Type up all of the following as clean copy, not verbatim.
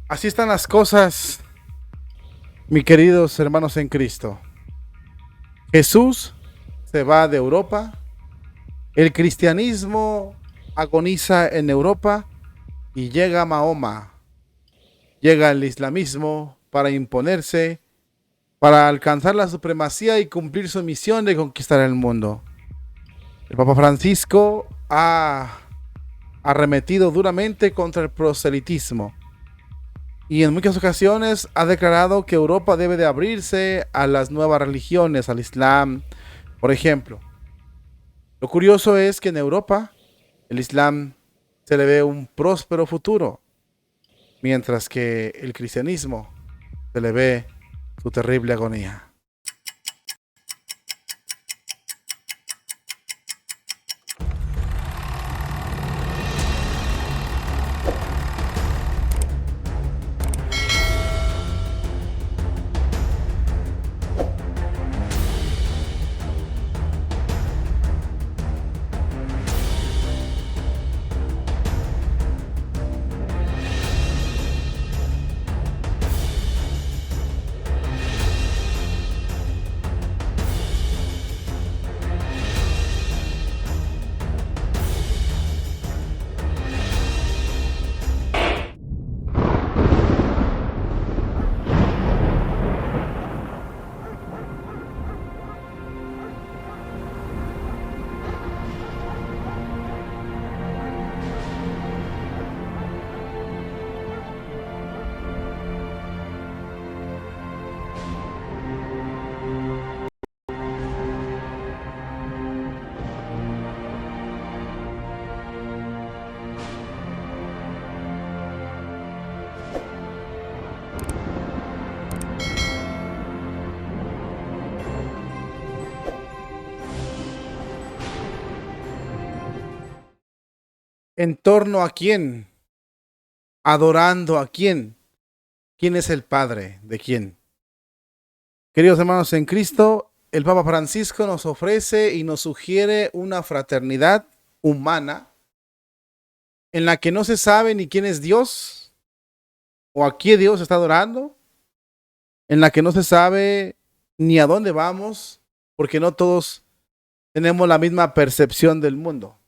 Así están las cosas, mis queridos hermanos en Cristo. Jesús se va de Europa, el cristianismo agoniza en Europa y llega Mahoma, llega el islamismo para imponerse, para alcanzar la supremacía y cumplir su misión de conquistar el mundo. El Papa Francisco ha arremetido duramente contra el proselitismo y en muchas ocasiones ha declarado que Europa debe de abrirse a las nuevas religiones, al Islam, por ejemplo. Lo curioso es que en Europa el Islam se le ve un próspero futuro, mientras que el cristianismo se le ve su terrible agonía. ¿En torno a quién? ¿Adorando a quién? ¿Quién es el Padre de quién? Queridos hermanos en Cristo, el Papa Francisco nos ofrece y nos sugiere una fraternidad humana en la que no se sabe ni quién es Dios o a qué Dios está adorando, en la que no se sabe ni a dónde vamos, porque no todos tenemos la misma percepción del mundo.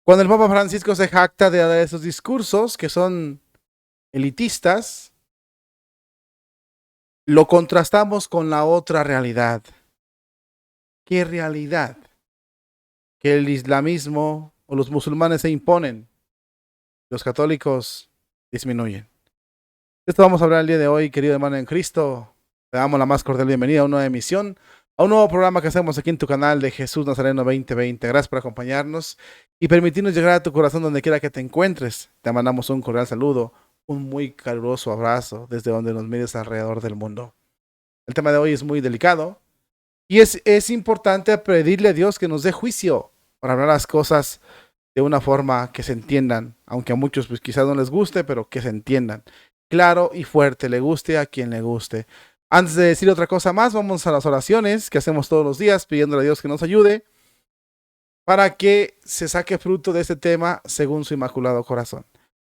Cuando el Papa Francisco se jacta de dar esos discursos que son elitistas, lo contrastamos con la otra realidad. ¿Qué realidad? Que el islamismo o los musulmanes se imponen, los católicos disminuyen. De esto vamos a hablar el día de hoy, querido hermano en Cristo. Te damos la más cordial bienvenida a una nueva emisión, a un nuevo programa que hacemos aquí en tu canal de Jesús Nazareno 2020. Gracias por acompañarnos y permitirnos llegar a tu corazón donde quiera que te encuentres. Te mandamos un cordial saludo, un muy caluroso abrazo desde donde nos mires alrededor del mundo. El tema de hoy es muy delicado y es importante pedirle a Dios que nos dé juicio para hablar las cosas de una forma que se entiendan, aunque a muchos pues quizás no les guste, pero que se entiendan. Claro y fuerte, le guste a quien le guste. Antes de decir otra cosa más, vamos a las oraciones que hacemos todos los días, pidiéndole a Dios que nos ayude para que se saque fruto de este tema según su inmaculado corazón.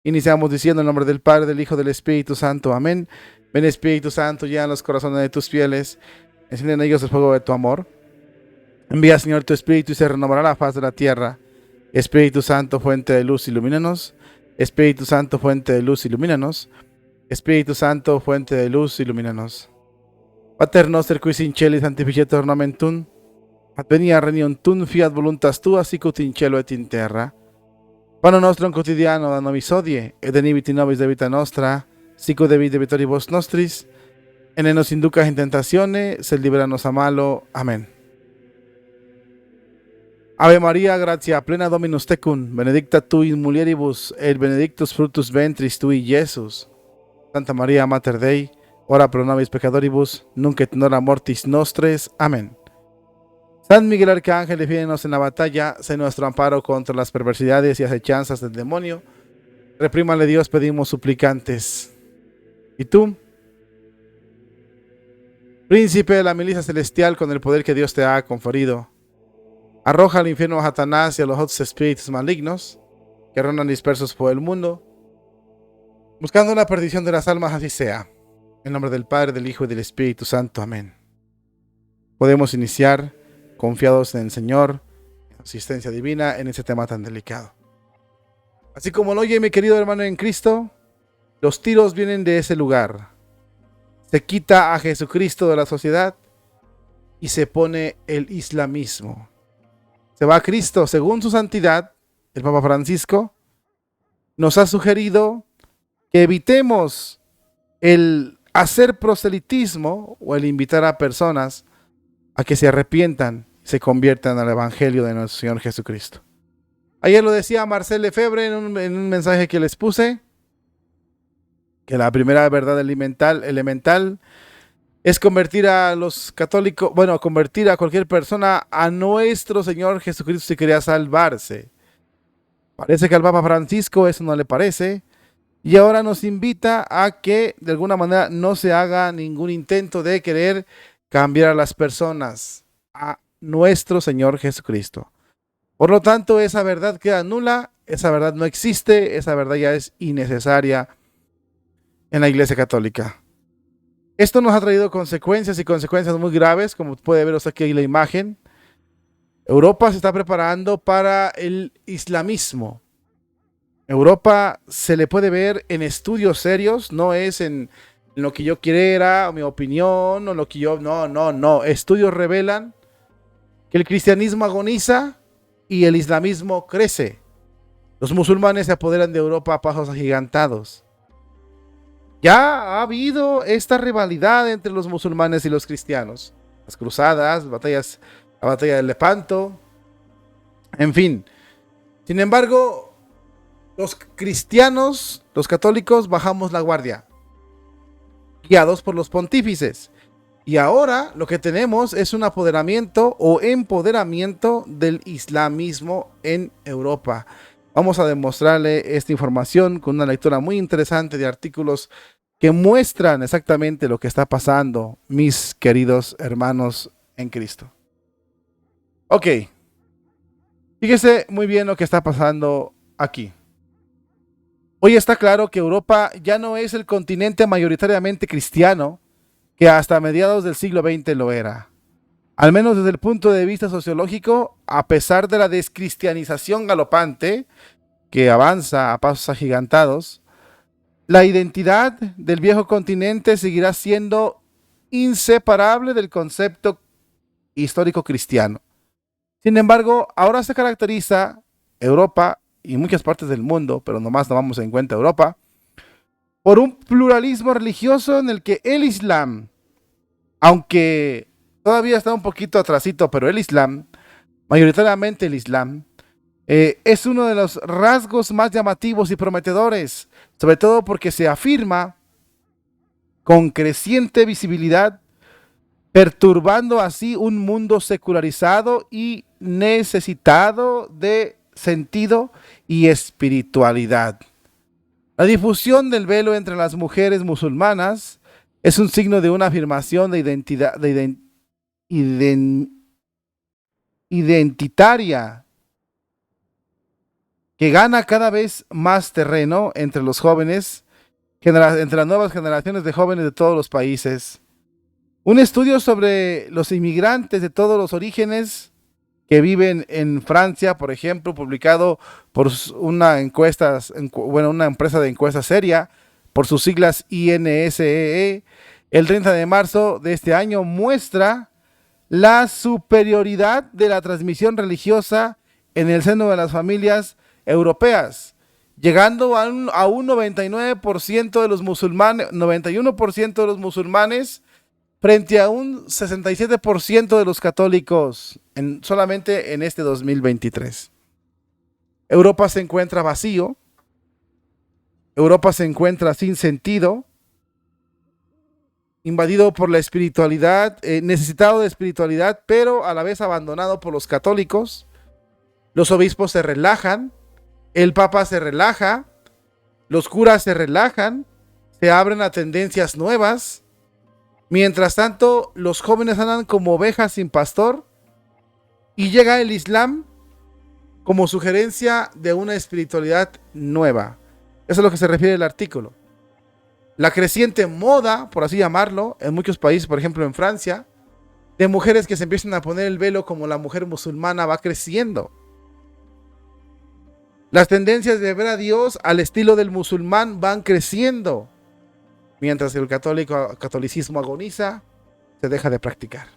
Iniciamos diciendo en nombre del Padre, del Hijo, del Espíritu Santo. Amén. Ven Espíritu Santo, llena los corazones de tus fieles, enciende en ellos el fuego de tu amor. Envía, Señor, tu Espíritu y se renovará la faz de la tierra. Espíritu Santo, fuente de luz, ilumínanos. Espíritu Santo, fuente de luz, ilumínanos. Espíritu Santo, fuente de luz, ilumínanos. Pater noster qui in celi sanctificetur nomen tuum, advenia regnum tuum, fiat voluntas tua sicut in cielo et in terra. Panem nostrum quotidiano da nobis hodie, et debite nobis debita nostra, sicut debit debitoribus nostris, et ne nos inducas in tentatione, sed libera-nos a malo. Amén. Ave María, gratia plena Dominus tecum, benedicta tu in mulieribus, et benedictus fructus ventris tui, Iesus. Santa María, Mater Dei, ora pro nobis peccatoribus, nunc et in hora mortis nostres. Amén. San Miguel Arcángel, defiéndonos en la batalla, sé nuestro amparo contra las perversidades y acechanzas del demonio. Reprímale Dios, pedimos suplicantes. ¿Y tú? Príncipe de la milicia celestial, con el poder que Dios te ha conferido, arroja al infierno a Satanás y a los otros espíritus malignos que rondan dispersos por el mundo buscando la perdición de las almas, así sea. En nombre del Padre, del Hijo y del Espíritu Santo. Amén. Podemos iniciar confiados en el Señor, en asistencia divina, en ese tema tan delicado. Así como lo oye, mi querido hermano en Cristo, los tiros vienen de ese lugar. Se quita a Jesucristo de la sociedad y se pone el islamismo. Se va a Cristo. Según su santidad, el Papa Francisco nos ha sugerido que evitemos el hacer proselitismo o el invitar a personas a que se arrepientan y se conviertan al Evangelio de nuestro Señor Jesucristo. Ayer lo decía Marcel Lefebvre en un mensaje que les puse, que la primera verdad elemental es convertir a los católicos, bueno, convertir a cualquier persona a nuestro Señor Jesucristo si quería salvarse. Parece que al Papa Francisco eso no le parece, y ahora nos invita a que de alguna manera no se haga ningún intento de querer cambiar a las personas a nuestro Señor Jesucristo. Por lo tanto, esa verdad queda nula, esa verdad no existe, esa verdad ya es innecesaria en la Iglesia Católica. Esto nos ha traído consecuencias y consecuencias muy graves, como puede ver aquí en la imagen. Europa se está preparando para el islamismo. Europa se le puede ver en estudios serios, no es en lo que yo quiera, o mi opinión, o lo que yo... No. Estudios revelan que el cristianismo agoniza y el islamismo crece. Los musulmanes se apoderan de Europa a pasos agigantados. Ya ha habido esta rivalidad entre los musulmanes y los cristianos. Las cruzadas, la batalla de Lepanto, en fin. Sin embargo, los cristianos, los católicos, bajamos la guardia, guiados por los pontífices. Y ahora lo que tenemos es un apoderamiento o empoderamiento del islamismo en Europa. Vamos a demostrarle esta información con una lectura muy interesante de artículos que muestran exactamente lo que está pasando, mis queridos hermanos en Cristo. Ok, fíjese muy bien lo que está pasando aquí. Hoy está claro que Europa ya no es el continente mayoritariamente cristiano que hasta mediados del siglo XX lo era. Al menos desde el punto de vista sociológico, a pesar de la descristianización galopante que avanza a pasos agigantados, la identidad del viejo continente seguirá siendo inseparable del concepto histórico cristiano. Sin embargo, ahora se caracteriza Europa y muchas partes del mundo, pero nomás tomamos en cuenta Europa, por un pluralismo religioso en el que el Islam, aunque todavía está un poquito atrasito, pero el Islam, mayoritariamente el Islam, es uno de los rasgos más llamativos y prometedores, sobre todo porque se afirma con creciente visibilidad, perturbando así un mundo secularizado y necesitado de sentido y espiritualidad. La difusión del velo entre las mujeres musulmanas es un signo de una afirmación de identidad, identitaria que gana cada vez más terreno entre los jóvenes, entre las nuevas generaciones de jóvenes de todos los países. Un estudio sobre los inmigrantes de todos los orígenes que viven en Francia, por ejemplo, publicado por una empresa de encuestas seria, por sus siglas INSEE, el 30 de marzo de este año, muestra la superioridad de la transmisión religiosa en el seno de las familias europeas, llegando a un 99% de los musulmanes, 91% de los musulmanes, frente a un 67% de los católicos solamente en este 2023. Europa se encuentra vacío, Europa se encuentra sin sentido, invadido por la espiritualidad, necesitado de espiritualidad, pero a la vez abandonado por los católicos. Los obispos se relajan, el Papa se relaja, los curas se relajan, se abren a tendencias nuevas. Mientras tanto, los jóvenes andan como ovejas sin pastor y llega el Islam como sugerencia de una espiritualidad nueva. Eso es a lo que se refiere el artículo. la creciente moda, por así llamarlo, en muchos países, por ejemplo en Francia, de mujeres que se empiezan a poner el velo como la mujer musulmana va creciendo. Las tendencias de ver a Dios al estilo del musulmán van creciendo, mientras el catolicismo agoniza, se deja de practicar.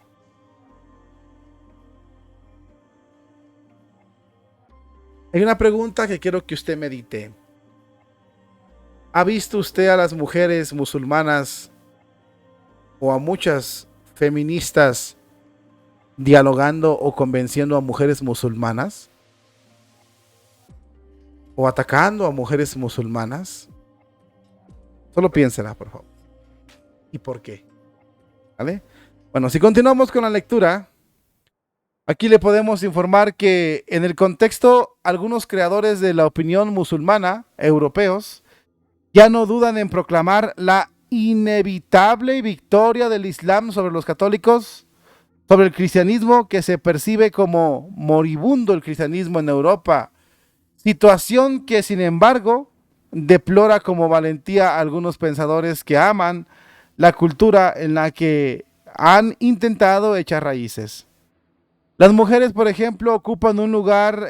Hay una pregunta que quiero que usted medite. ¿Ha visto usted a las mujeres musulmanas o a muchas feministas dialogando o convenciendo a mujeres musulmanas? ¿O atacando a mujeres musulmanas? Solo piénsela, por favor. ¿Y por qué? ¿Vale? Bueno, si continuamos con la lectura, aquí le podemos informar que en el contexto, algunos creadores de la opinión musulmana, europeos, ya no dudan en proclamar la inevitable victoria del Islam sobre los católicos, sobre el cristianismo que se percibe como moribundo el cristianismo en Europa, situación que sin embargo deplora como valentía a algunos pensadores que aman la cultura en la que han intentado echar raíces. Las mujeres, por ejemplo, ocupan un lugar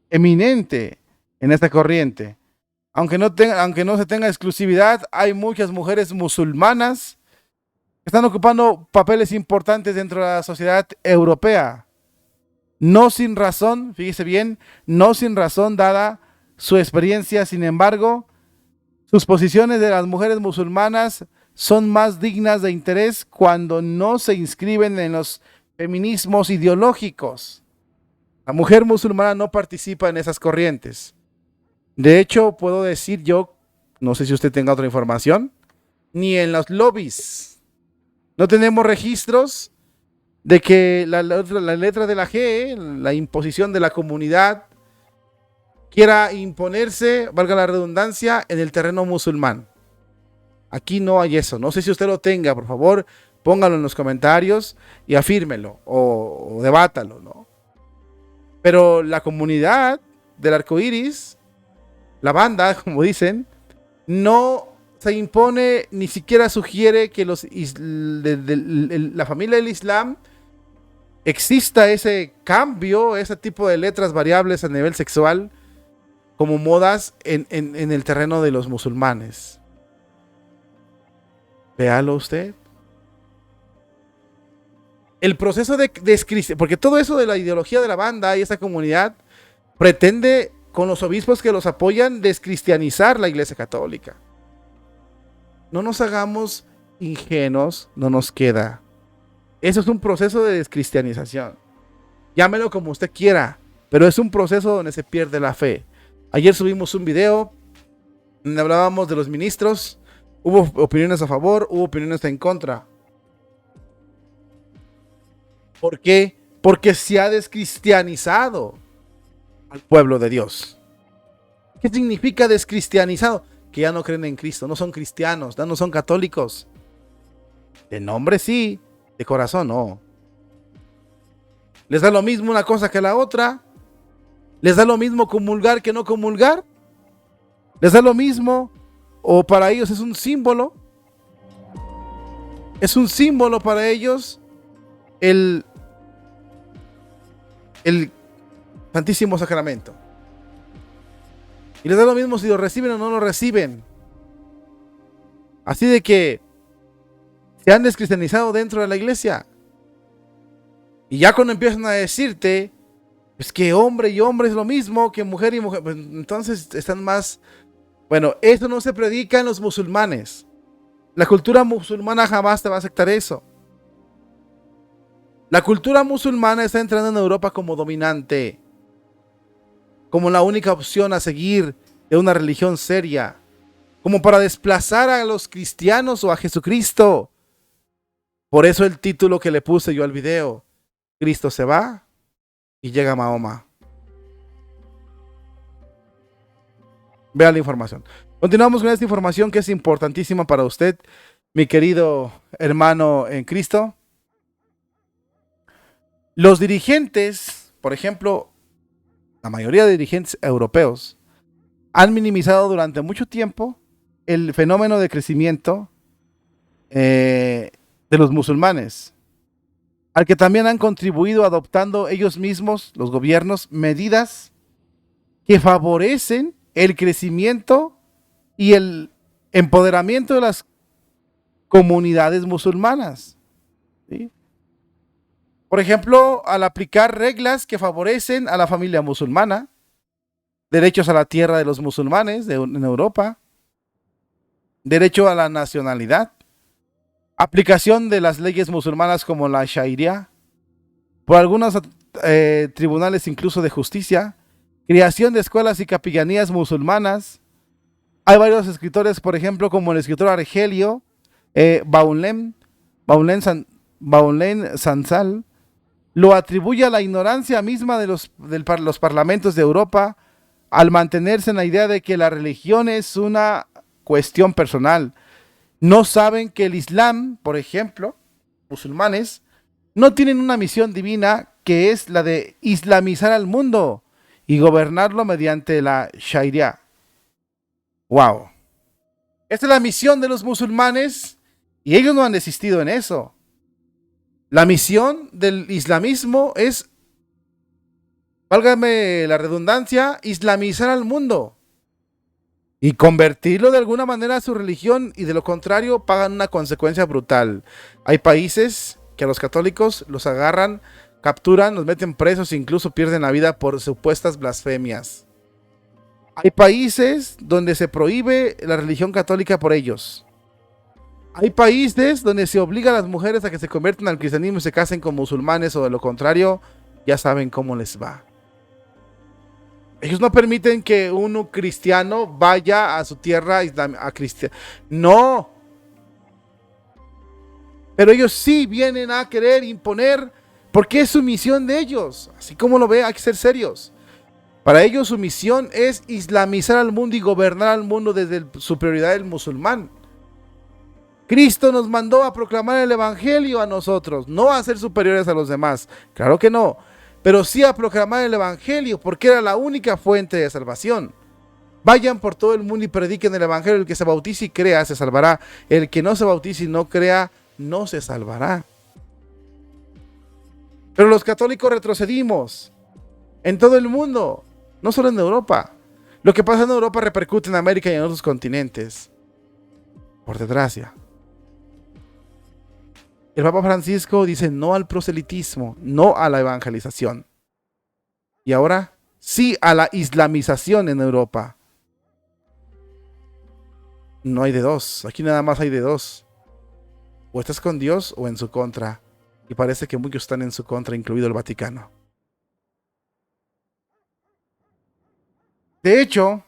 eminente en esta corriente. Aunque no se tenga exclusividad, hay muchas mujeres musulmanas que están ocupando papeles importantes dentro de la sociedad europea. No sin razón, fíjese bien, no sin razón dada su experiencia, sin embargo, sus posiciones de las mujeres musulmanas son más dignas de interés cuando no se inscriben en los feminismos ideológicos. La mujer musulmana no participa en esas corrientes. De hecho, puedo decir yo, no sé si usted tenga otra información, ni en los lobbies. No tenemos registros de que la letra de la G, la imposición de la comunidad, quiera imponerse, valga la redundancia, en el terreno musulmán. Aquí no hay eso. No sé si usted lo tenga, por favor, póngalo en los comentarios y afírmelo o debátalo, ¿no? Pero la comunidad del arco iris, la banda, como dicen, no se impone, ni siquiera sugiere que la familia del Islam exista ese cambio, ese tipo de letras variables a nivel sexual como modas en el terreno de los musulmanes. Véalo usted. El proceso de porque todo eso de la ideología de la banda y esa comunidad pretende, con los obispos que los apoyan, descristianizar la Iglesia Católica. No nos hagamos ingenuos, no nos queda. Eso es un proceso de descristianización. Llámelo como usted quiera, pero es un proceso donde se pierde la fe. Ayer subimos un video donde hablábamos de los ministros. Hubo opiniones a favor, hubo opiniones en contra. ¿Por qué? Porque se ha descristianizado al pueblo de Dios. ¿Qué significa descristianizado? Que ya no creen en Cristo, no son cristianos, no son católicos. De nombre sí, de corazón no. ¿Les da lo mismo una cosa que la otra? ¿Les da lo mismo comulgar que no comulgar? ¿Les da lo mismo? ¿O para ellos es un símbolo? Es un símbolo para ellos el Santísimo Sacramento. Y les da lo mismo si lo reciben o no lo reciben. Así de que se han descristianizado dentro de la iglesia. Y ya cuando empiezan a decirte, es que hombre y hombre es lo mismo, que mujer y mujer, pues entonces están más... Bueno, eso no se predica en los musulmanes. La cultura musulmana jamás te va a aceptar eso. La cultura musulmana está entrando en Europa como dominante, como la única opción a seguir de una religión seria, como para desplazar a los cristianos o a Jesucristo. Por eso el título que le puse yo al video: Cristo se va y llega Mahoma. Vea la información. Continuamos con esta información que es importantísima para usted, mi querido hermano en Cristo. Los dirigentes, por ejemplo, la mayoría de dirigentes europeos, han minimizado durante mucho tiempo el fenómeno de crecimiento de los musulmanes, al que también han contribuido adoptando ellos mismos, los gobiernos, medidas que favorecen el crecimiento y el empoderamiento de las comunidades musulmanas, ¿sí? Por ejemplo, al aplicar reglas que favorecen a la familia musulmana, derechos a la tierra de los musulmanes en Europa, derecho a la nacionalidad, aplicación de las leyes musulmanas como la Sharia, por algunos tribunales incluso de justicia, creación de escuelas y capillanías musulmanas. Hay varios escritores, por ejemplo, como el escritor Argelio Baulen Sansal, lo atribuye a la ignorancia misma de los parlamentos de Europa al mantenerse en la idea de que la religión es una cuestión personal. No saben que el Islam, por ejemplo, musulmanes, no tienen una misión divina que es la de islamizar al mundo y gobernarlo mediante la Sharia. ¡Wow! Esta es la misión de los musulmanes y ellos no han desistido en eso. La misión del islamismo es, válgame la redundancia, islamizar al mundo y convertirlo de alguna manera a su religión, y de lo contrario pagan una consecuencia brutal. Hay países que a los católicos los agarran, capturan, los meten presos e incluso pierden la vida por supuestas blasfemias. Hay países donde se prohíbe la religión católica por ellos. Hay países donde se obliga a las mujeres a que se conviertan al cristianismo y se casen con musulmanes, o de lo contrario, ya saben cómo les va. Ellos no permiten que un cristiano vaya a su tierra a cristiano. No. Pero ellos sí vienen a querer imponer, porque es su misión de ellos. Así como lo ve, hay que ser serios. Para ellos su misión es islamizar al mundo y gobernar al mundo desde su prioridad del musulmán. Cristo nos mandó a proclamar el evangelio a nosotros, no a ser superiores a los demás. Claro que no. Pero sí a proclamar el evangelio, porque era la única fuente de salvación. Vayan por todo el mundo y prediquen el evangelio. El que se bautice y crea se salvará. El que no se bautice y no crea no se salvará. Pero los católicos retrocedimos en todo el mundo, no solo en Europa. Lo que pasa en Europa repercute en América y en otros continentes, por desgracia. El Papa Francisco dice no al proselitismo, no a la evangelización. Y ahora sí a la islamización en Europa. No hay de dos, aquí nada más hay de dos. O estás con Dios o en su contra. Y parece que muchos están en su contra, incluido el Vaticano. De hecho,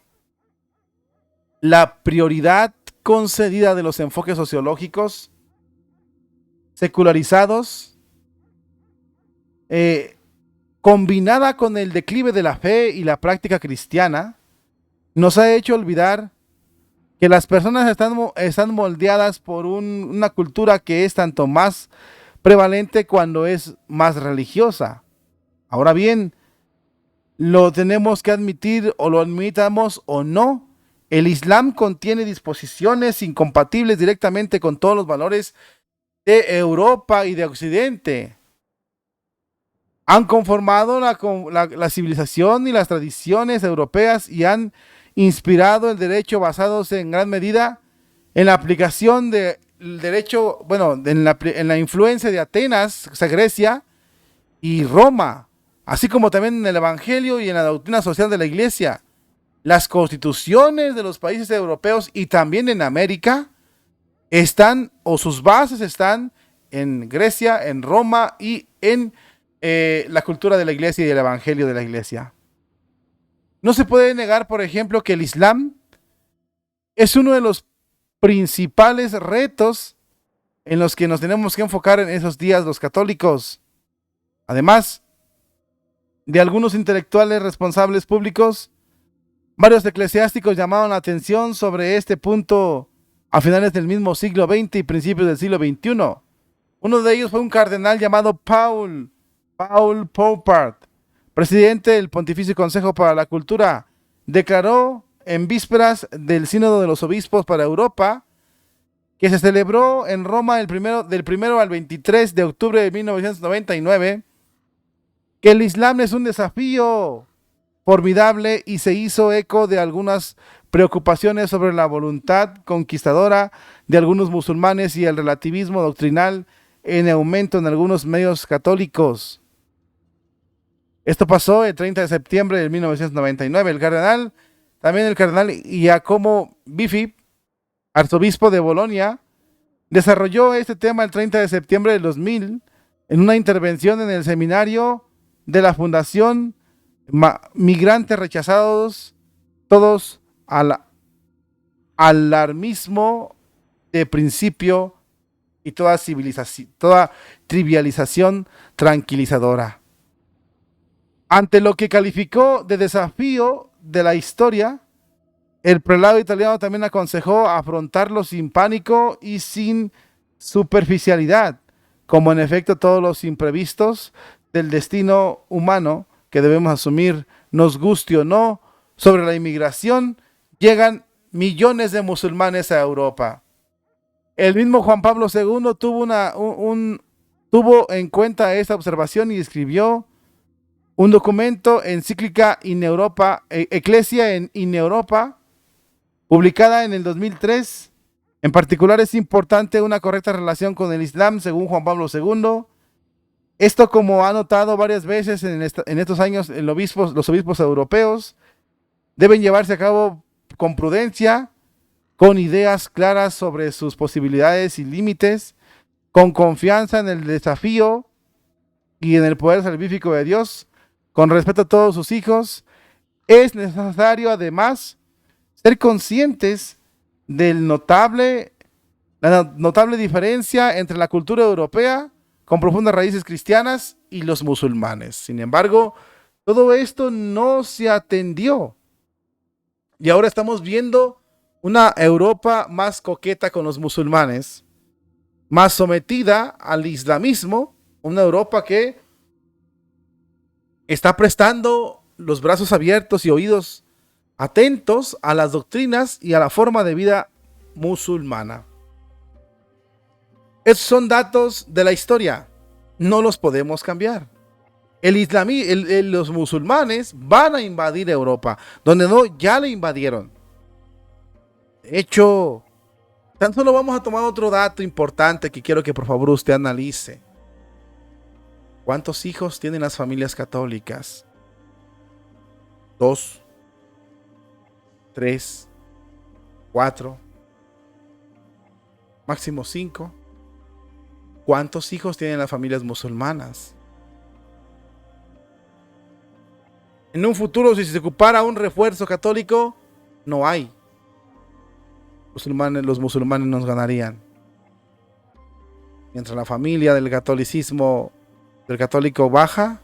la prioridad concedida de los enfoques sociológicos secularizados, combinada con el declive de la fe y la práctica cristiana, nos ha hecho olvidar que las personas están moldeadas por una cultura que es tanto más prevalente cuando es más religiosa. Ahora bien, lo tenemos que admitir, o lo admitamos o no, el Islam contiene disposiciones incompatibles directamente con todos los valores de Europa y de Occidente. Han conformado la civilización y las tradiciones europeas y han inspirado el derecho basados en gran medida en la aplicación del derecho, bueno, en la influencia de Atenas, Grecia y Roma, así como también en el Evangelio y en la doctrina social de la Iglesia. Las constituciones de los países europeos y también en América están, o sus bases están, en Grecia, en Roma y en la cultura de la Iglesia y el Evangelio de la Iglesia. No se puede negar, por ejemplo, que el Islam es uno de los principales retos en los que nos tenemos que enfocar en esos días los católicos. Además de algunos intelectuales responsables públicos, varios eclesiásticos llamaron la atención sobre este punto a finales del mismo siglo XX y principios del siglo XXI. Uno de ellos fue un cardenal llamado Paul Poupart, presidente del Pontificio Consejo para la Cultura. Declaró en vísperas del Sínodo de los Obispos para Europa, que se celebró en Roma del 1 al 23 de octubre de 1999, que el Islam es un desafío formidable y se hizo eco de algunas preocupaciones sobre la voluntad conquistadora de algunos musulmanes y el relativismo doctrinal en aumento en algunos medios católicos. Esto pasó el 30 de septiembre de 1999. También el cardenal Giacomo Biffi, arzobispo de Bolonia, desarrolló este tema el 30 de septiembre del 2000 en una intervención en el seminario de la Fundación Migrantes Rechazados, todos al alarmismo de principio y toda trivialización tranquilizadora. Ante lo que calificó de desafío de la historia, el prelado italiano también aconsejó afrontarlo sin pánico y sin superficialidad, como en efecto todos los imprevistos del destino humano que debemos asumir, nos guste o no, sobre la inmigración, llegan millones de musulmanes a Europa. El mismo Juan Pablo II tuvo en cuenta esta observación y escribió un documento, encíclica in Europa, Ecclesia in Europa, publicada en el 2003. En particular es importante una correcta relación con el Islam, según Juan Pablo II. Esto, como ha notado varias veces en estos años los obispos europeos, deben llevarse a cabo con prudencia, con ideas claras sobre sus posibilidades y límites, con confianza en el desafío y en el poder salvífico de Dios, con respeto a todos sus hijos. Es necesario además ser conscientes de la notable diferencia entre la cultura europea con profundas raíces cristianas y los musulmanes. Sin embargo, todo esto no se atendió. Y ahora estamos viendo una Europa más coqueta con los musulmanes, más sometida al islamismo, una Europa que está prestando los brazos abiertos y oídos atentos a las doctrinas y a la forma de vida musulmana. Estos son datos de la historia, no los podemos cambiar. Los musulmanes van a invadir Europa, donde no, ya le invadieron. De hecho, tan solo vamos a tomar otro dato importante que quiero que por favor usted analice. ¿Cuántos hijos tienen las familias católicas? 2, 3, 4, máximo 5. ¿Cuántos hijos tienen las familias musulmanas? En un futuro, si se ocupara un refuerzo católico, no hay. Los musulmanes nos ganarían. Mientras la familia del catolicismo, del católico baja,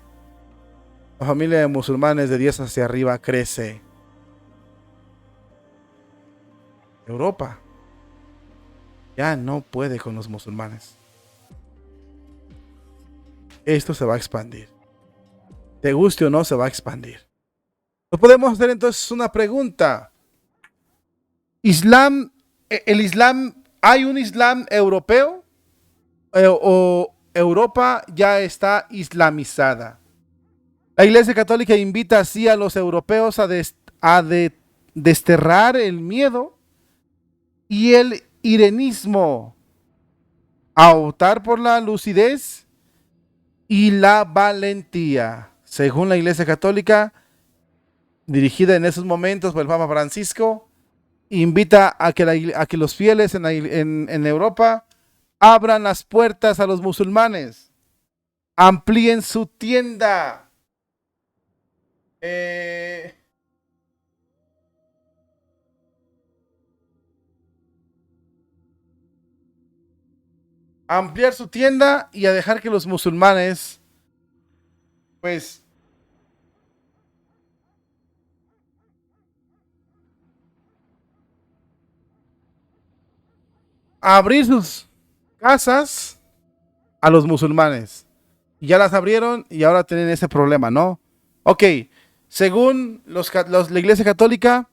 la familia de musulmanes de 10 hacia arriba crece. Europa ya no puede con los musulmanes. Esto se va a expandir. Te guste o no, se va a expandir. Nos podemos hacer entonces una pregunta. ¿Hay un Islam europeo? ¿O Europa ya está islamizada? La Iglesia Católica invita así a los europeos a desterrar el miedo y el irenismo, a optar por la lucidez y la valentía. Según la Iglesia Católica, dirigida en esos momentos por el Papa Francisco, invita a que los fieles en Europa abran las puertas a los musulmanes, amplíen su tienda, ampliar su tienda y a dejar que los musulmanes, pues, abrir sus casas a los musulmanes. Y ya las abrieron y ahora tienen ese problema, ¿no? Ok, según la Iglesia Católica,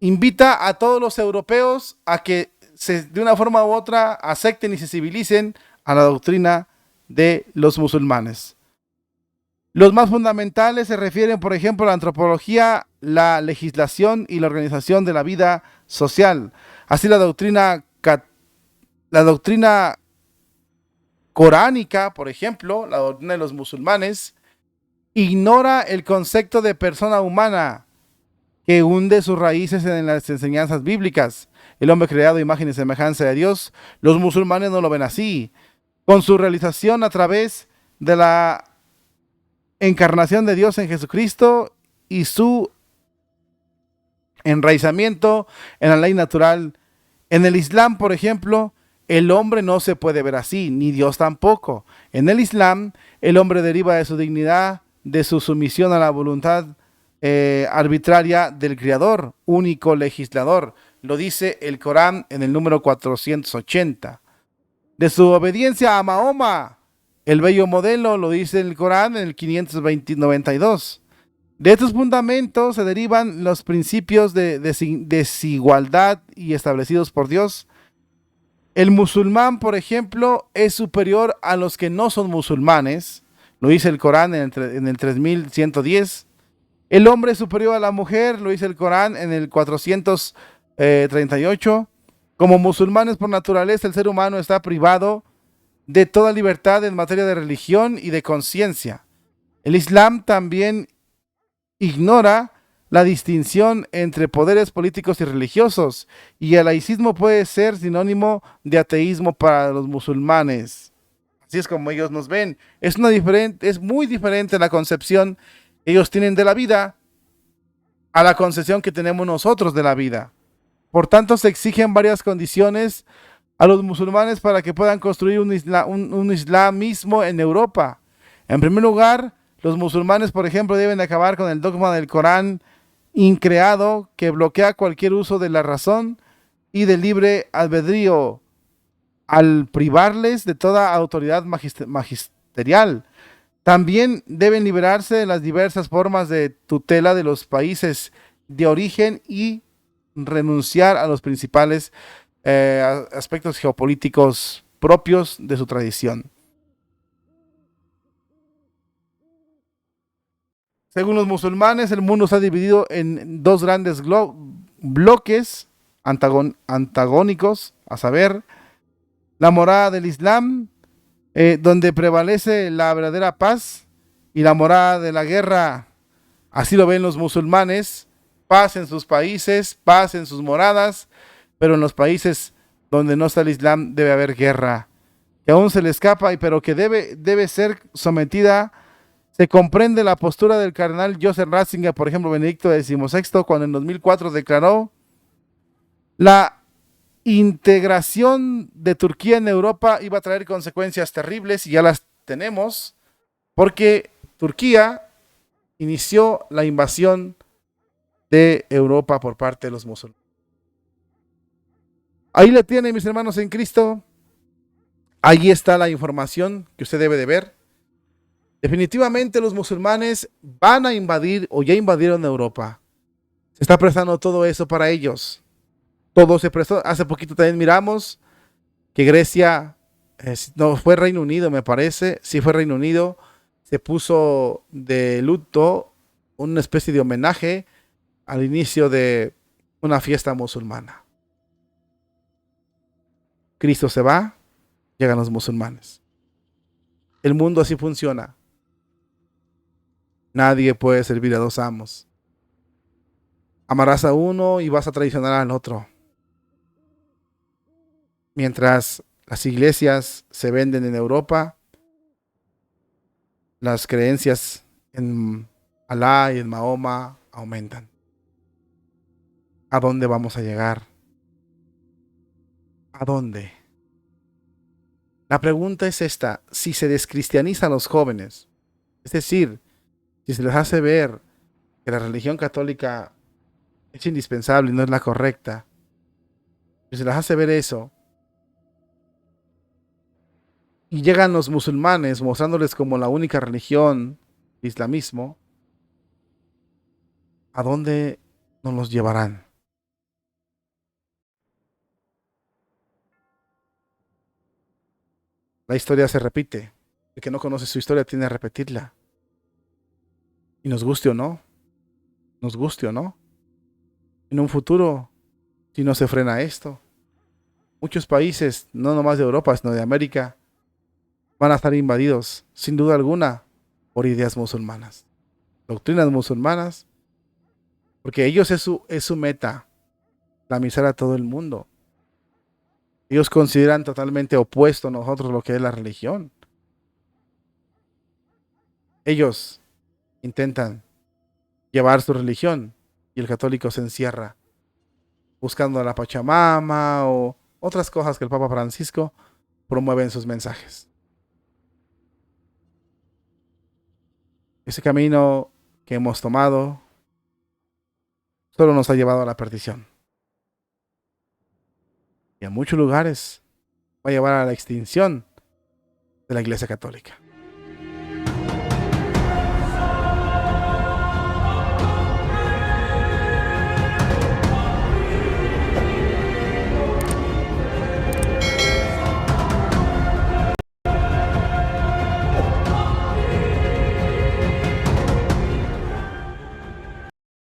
invita a todos los europeos a que de una forma u otra acepten y se civilicen a la doctrina de los musulmanes. Los más fundamentales se refieren, por ejemplo, a la antropología, la legislación y la organización de la vida social. Así la doctrina coránica, por ejemplo, la doctrina de los musulmanes, ignora el concepto de persona humana que hunde sus raíces en las enseñanzas bíblicas. El hombre creado a imagen y semejanza de Dios, los musulmanes no lo ven así. Con su realización a través de la encarnación de Dios en Jesucristo y su enraizamiento en la ley natural. En el Islam, por ejemplo, el hombre no se puede ver así, ni Dios tampoco. En el Islam, el hombre deriva de su dignidad, de su sumisión a la voluntad arbitraria del Creador, único legislador. Lo dice el Corán en el número 480. De su obediencia a Mahoma, el bello modelo, lo dice el Corán en el 592. De estos fundamentos se derivan los principios de desigualdad y establecidos por Dios. El musulmán, por ejemplo, es superior a los que no son musulmanes. Lo dice el Corán en el 3110. El hombre es superior a la mujer, lo dice el Corán en el 438. Como musulmanes por naturaleza, el ser humano está privado de toda libertad en materia de religión y de conciencia. El Islam también ignora la distinción entre poderes políticos y religiosos, y el laicismo puede ser sinónimo de ateísmo para los musulmanes. Así es como ellos nos ven. Es muy diferente la concepción que ellos tienen de la vida a la concepción que tenemos nosotros de la vida. Por tanto, se exigen varias condiciones a los musulmanes para que puedan construir un islamismo en Europa. En primer lugar, los musulmanes, por ejemplo, deben acabar con el dogma del Corán increado que bloquea cualquier uso de la razón y del libre albedrío al privarles de toda autoridad magisterial. También deben liberarse de las diversas formas de tutela de los países de origen y renunciar a los principales aspectos geopolíticos propios de su tradición. Según los musulmanes, el mundo está dividido en dos grandes bloques antagónicos, a saber, la morada del Islam, donde prevalece la verdadera paz, y la morada de la guerra. Así lo ven los musulmanes: paz en sus países, paz en sus moradas, pero en los países donde no está el Islam debe haber guerra, que aún se le escapa, pero que debe ser sometida. Se comprende la postura del cardenal Joseph Ratzinger, por ejemplo, Benedicto XVI, cuando en 2004 declaró: la integración de Turquía en Europa iba a traer consecuencias terribles, y ya las tenemos, porque Turquía inició la invasión de Europa por parte de los musulmanes. Ahí le tiene, mis hermanos en Cristo. Ahí está la información que usted debe de ver. Definitivamente los musulmanes van a invadir o ya invadieron Europa. Se está prestando todo eso para ellos. Todo se prestó. Hace poquito también miramos que Grecia, no, fue Reino Unido, me parece. Sí, fue Reino Unido. Se puso de luto, una especie de homenaje al inicio de una fiesta musulmana. Cristo se va, llegan los musulmanes. El mundo así funciona. Nadie puede servir a dos amos. Amarás a uno y vas a traicionar al otro. Mientras las iglesias se venden en Europa, las creencias en Alá y en Mahoma aumentan. ¿A dónde vamos a llegar? ¿A dónde? La pregunta es esta: si se descristianizan los jóvenes, es decir, si se les hace ver que la religión católica es indispensable y no es la correcta, si se les hace ver eso, y llegan los musulmanes mostrándoles como la única religión, el islamismo, ¿a dónde nos los llevarán? La historia se repite. El que no conoce su historia tiende a repetirla. Y nos guste o no, nos guste o no, en un futuro, si no se frena esto, muchos países, no nomás de Europa, sino de América, van a estar invadidos, sin duda alguna, por ideas musulmanas, doctrinas musulmanas, porque ellos es su meta, islamizar a todo el mundo. Ellos consideran totalmente opuesto a nosotros lo que es la religión. Ellos intentan llevar su religión y el católico se encierra buscando a la Pachamama o otras cosas que el Papa Francisco promueve en sus mensajes. Ese camino que hemos tomado solo nos ha llevado a la perdición y a muchos lugares va a llevar a la extinción de la Iglesia Católica.